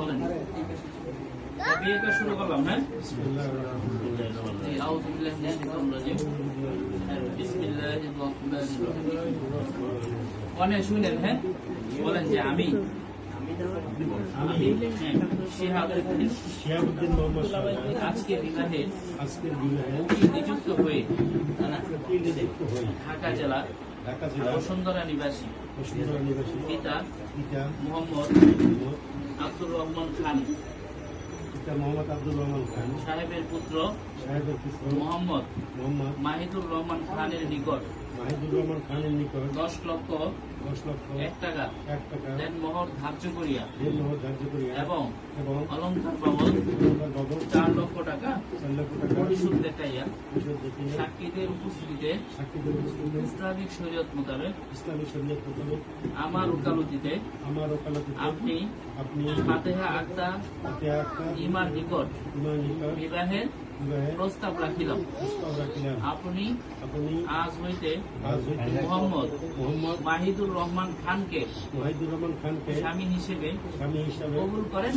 বলেন বিয়েটা শুরু করলাম হ্যাঁ জি আউযু বিল্লাহি মিনাশ শাইতানির রাজিম বিসমিল্লাহির রহমানির রহিম অনেক শুনেন হ্যাঁ বলেন যে আমি শিহাবুদ্দিন মোহাম্মদ আজকের বিবাহে নিযুক্ত হয়ে ঢাকা জেলা বসুন্ধরা নিবাসী পিতা মোহাম্মদ আব্দুর রহমান খান সাহেবের পুত্র মোহাম্মদ মাহিদুর রহমান খানের নিকট 10 লক্ষ 1 টাকা দেনমোহর ধার্য করিয়া এবং অলঙ্কার বাবদ 4 লক্ষ টাকা পরিশোধ দেখাইয়া সাক্ষীদের উপস্থিতিতে ইসলামিক শরীয়ত মোতাবেক আমার ওকালতিতে আপনি ফাতেহা আক্তা ইমার নিকট বিবাহের প্রস্তাব রাখিলাম। আপনি আজ হইতে মোহাম্মদ মাহিদুর রহমান খানকে স্বামী হিসেবে কবুল করেন।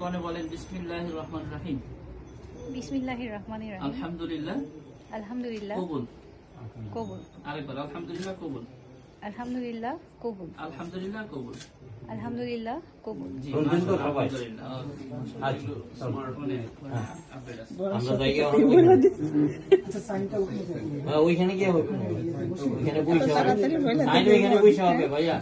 কোনে বলেন বিসমিল্লাহির রহমানির রহিম। বিসমিল্লাহির রহমানির রহিম। আলহামদুলিল্লাহ আলহামদুলিল্লাহ কবুল কবুল। আরেকবার আলহামদুলিল্লাহ কবুল আলহামদুলিল্লাহ কবুল। আলহামদুলিল্লাহ কবুল। আলহামদুলিল্লাহ কবুল। জি ওইখানে গিয়ে ওইখানে বসে হবে ভাইয়া।